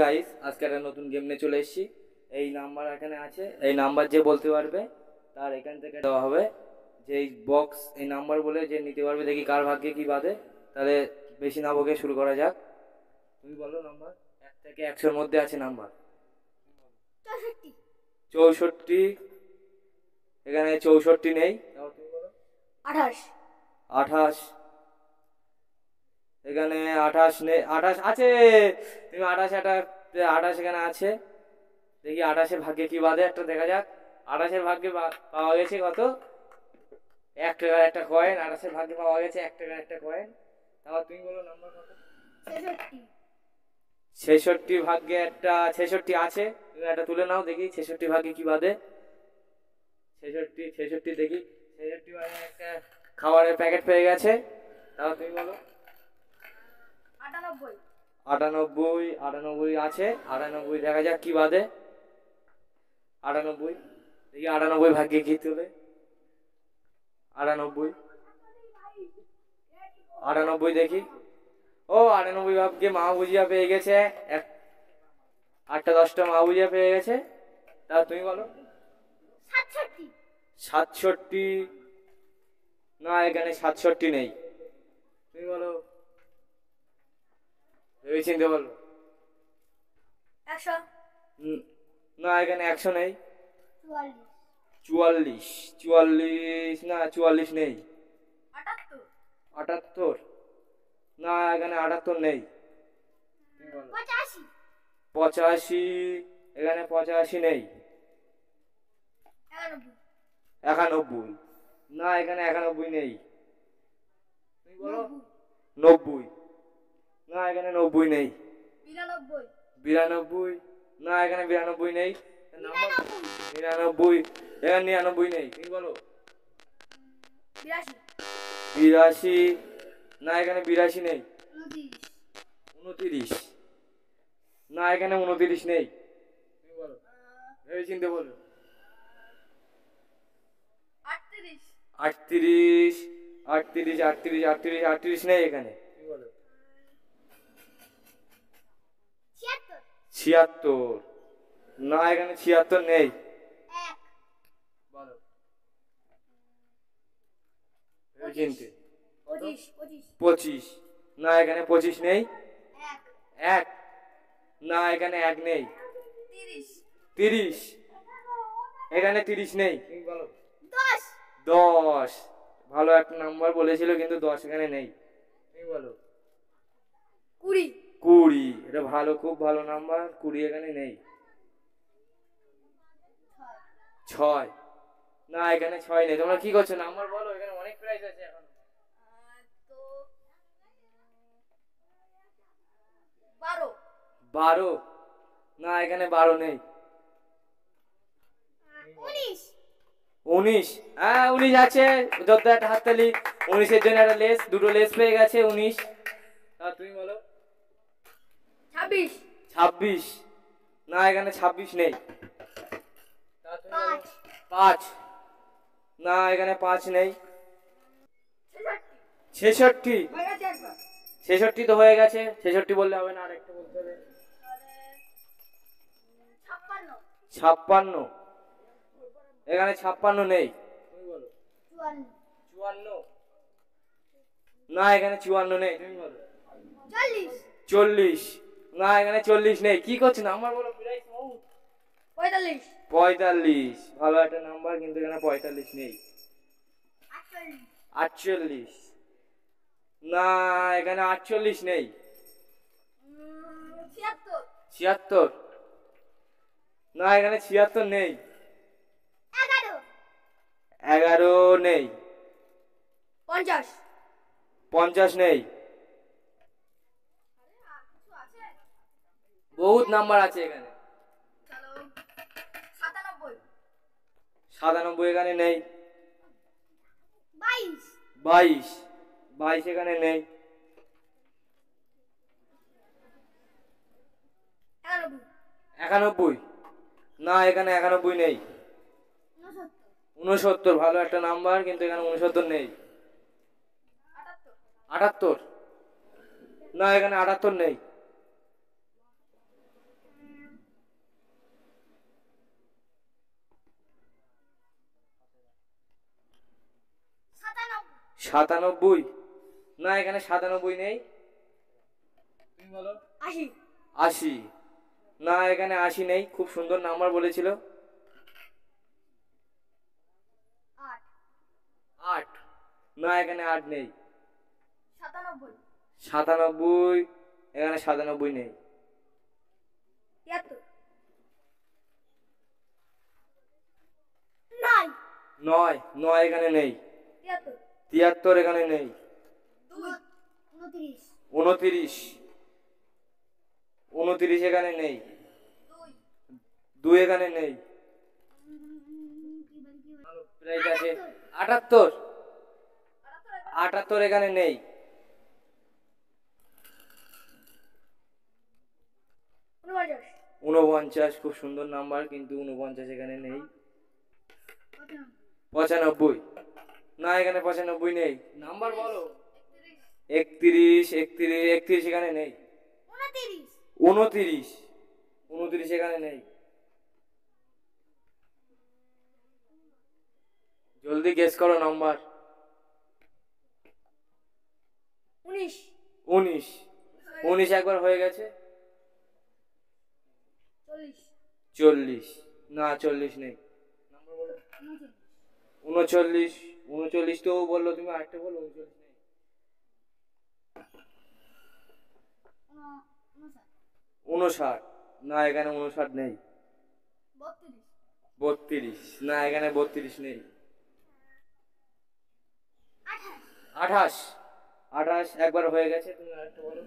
Guys, আজকে একটা নতুন গেম নিয়ে চলে এসেছি। এই নাম্বার এখানে আছে, এই নাম্বার যে বলতে পারবে তার এখান থেকে দেওয়া হবে যে এই বক্স, এই নাম্বার বলে যে নিতে পারবে। দেখি কার ভাগ্যে কি বাঁধে। তাহলে বেশি না বকে শুরু করা যাক। তুমি বলো নাম্বার। 1 থেকে 100-এর মধ্যে আছে নাম্বার 64। এখানে 64 নেই। তুমি বলো। 28। 28। এখানে 28 নেই। 28 আছে। তুমি 28 এখানে আছে। দেখি 28-এর ভাগ্যে কি বাঁধে, একটা দেখা যাক। 28-এর ভাগ্যে পাওয়া গেছে কত? 1 টাকার একটা কয়েন। 28-এর ভাগ্যে পাওয়া গেছে 1 টাকার একটা কয়েন। তারপর তুমি বলো নাম্বার কত? 66। 66 ভাগ্যে একটা 66 আছে। তুমি একটা তুলে নাও দেখি 66 ভাগ্যে কি বাঁধে। 66 দেখি। 66 ভাগ্যে একটা খাবারের প্যাকেট পেয়ে গেছে। তারপর তুমি বলো। 98। 98 আছে। 98 দেখা যাক কি বাঁধে। 98 দেখি। 98 ভাগ্যে কি তোলে। 98 দেখি। ও 98 ভাগ্যে মা ভুজিয়া পেয়ে গেছে। 8টা-10টা মা ভুজিয়া পেয়ে গেছে। তা তুমি বলো। 67। 67 না, এখানে 67 নেই। তুমি বলো, ভেবে চিনতে বলো। 100। না, এখানে 100 নেই। 44। 44 না, 44 নেই। 78। 78 না, এখানে 78 নেই। 85। 85 এখানে 85 নেই। 91 না, এখানে 91 নেই। তুমি বলো। 90 না, এখানে 90 নেই। 92। 92 না, এখানে 92 নেই। 99 এখানে 99 নেই। তুমি বলো। 82। 82 না, এখানে 82 নেই। 29 না, এখানে 29 নেই। তুমি বলো, ভেবে চিনতে বলো। 38। 38 38 নেই এখানে। তুমি বলো। 76 না, এখানে 76 নেই। 1। বলো, ভেবে চিনতে। 25। না, এখানে 25 নেই। 1। 1 না, এখানে 1 নেই। 30। 30 এখানে 30 নেই। তুমি বলো। 10। 10 ভালো একটা নাম্বার বলেছিল, কিন্তু 10 এখানে নেই। তুমি বলো। 20। 20 এটা ভালো, খুব ভালো নাম্বার। 20 এখানে নেই। 6 না, এখানে 6 নেই। তোমরা কি করছো? নাম্বার বলো, এখানে অনেক প্রাইস আছে এখন। তো 12। 12 না, এখানে 12 নেই। 19। 19 হ্যাঁ, 19 আছে। যত একটা হাততালি। 19-এর জন্য একটা লেস, দুটো লেস পেয়ে গেছে 19। তুমি বলো। 26। 26 না, এখানে 26 নেই। 5। 5 না, এখানে 5 নেই। 66 66 তো হয়ে গেছে। 66 বললে হবে না, আরেকটা বলতে হবে। 56 এখানে 56 নেই। তুমি বলো। 54 না, এখানে 54 নেই। তুমি বলো। 40 না, এখানে 40 নেই। কি করছো? নাম্বার বলো। 45 ভালো একটা নাম্বার, কিন্তু এখানে 45 নেই। 48 না, এখানে 48 নেই। 76 না, এখানে 76 নেই। 11 নেই। 50 নেই। বহুত নাম্বার আছে এখানে। 97 এখানে নেই। 22 এখানে নেই। 91 না, এখানে 91 নেই। 69 ভালো একটা নাম্বার, কিন্তু এখানে 69 নেই। 78 না, এখানে 78 নেই। 97, না এখানে 97 নেই। তুমি বলো। 80 80, না এখানে 80 নেই। খুব সুন্দর নাম্বার বলেছিল। 8 8, না এখানে 8 নেই। 97 97, এখানে 97 নেই। 73 9 9, 9 এখানে নেই। 73 73 এখানে নেই। 29 29, 29 এখানে নেই। 2 2 এখানে নেই। প্রাইস আছে 78, 78 এখানে নেই। 49, খুব সুন্দর নাম্বার, কিন্তু 49 এখানে নেই। 95, না এখানে 95 নেই। নাম্বার বলো। 31, 31 এখানে নেই। 29, 29 এখানে নেই। জলদি গেস করো নাম্বার। 19 19, 19 একবার হয়ে গেছে। 40, না 40 নেই। 39, 39 তো বললো তুমি, আরেকটা বলো। 39 নেই। 59, না এখানে 59 নেই। 32, না এখানে 32 নেই। 28, 28 একবার হয়ে গেছে। তুমি আরেকটা বলো।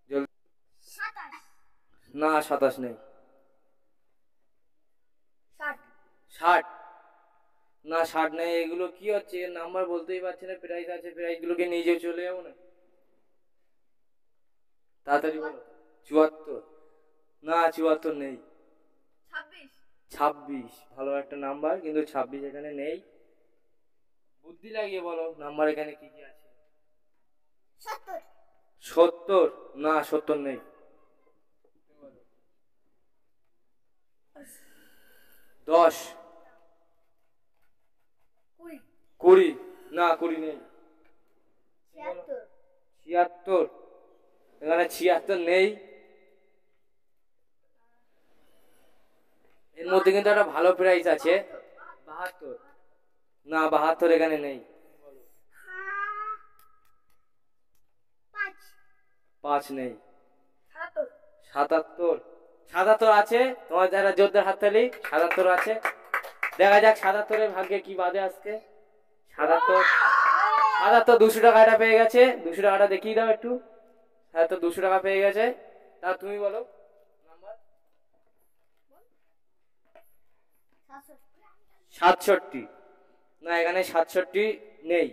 জলদি। 27 না 27 নেই। 60 60, না 60 নেই। এগুলো কি হচ্ছে, নাম্বার বলতেই পারছে না। প্রাইস আছে, প্রাইস গুলোকে নিজে চলে যাবো না। তাড়াতাড়ি বলো। 74, না 74 নেই। 26, ভালো একটা নাম্বার, কিন্তু 26 এখানে নেই। বুদ্ধি লাগিয়ে বলো নাম্বার এখানে কি কি আছে। 70, না 70 নেই। 10, 20, না 20 নেই। 76, এখানে 76 নেই। এর মধ্যে কিন্তু একটা ভালো প্রাইস আছে। 72, না 72 এখানে নেই। 5 নেই। 77, 77 আছে। তোমার যারা জোরদার হাততালি। 77 আছে। দেখা যাক 77 এর ভাগ্যে কি বাদে আজকে। 77, 200 টাকা এটা পেয়ে গেছে। 200 টাকাটা দেখিয়ে দাও একটু। 77 200 টাকা পেয়ে গেছে। তা তুমি বলো নাম্বার। 67, না এখানে 67 নেই।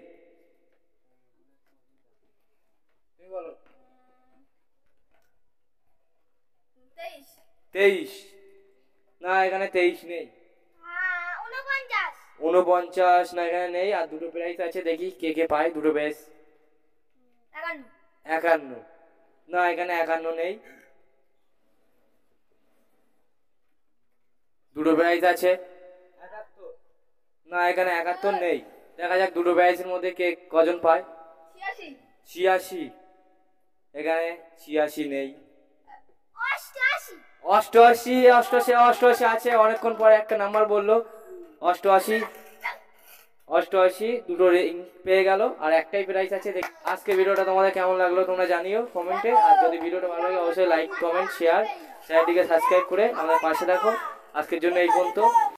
তুমি বলো। 23, না এখানে 23 নেই। 49, না এখানে নেই। আর দুটো প্রাইস আছে, দেখি কে কে পায় দুটো প্রাইস। 51, না এখানে 51 নেই। দুটো প্রাইস আছে। 71, না এখানে 71 নেই। দেখা যাক দুটো প্রাইসের মধ্যে কে কজন পায়। 86, এখানে 86 নেই। 88, 88 আছে। অনেকক্ষণ পরে একটা নাম্বার বললো। 88, 88 দুটো রিং পেয়ে গেল, আর একটাই প্রাইস আছে। আজকে ভিডিওটা তোমাদের কেমন লাগলো তোমরা জানিও কমেন্টে। আর যদি ভিডিওটা ভালো লাগে অবশ্যই লাইক, কমেন্ট, শেয়ার, চ্যানেলটিকে সাবস্ক্রাইব করে আমাদের পাশে থাকো। আজকের জন্য এই পর্যন্ত।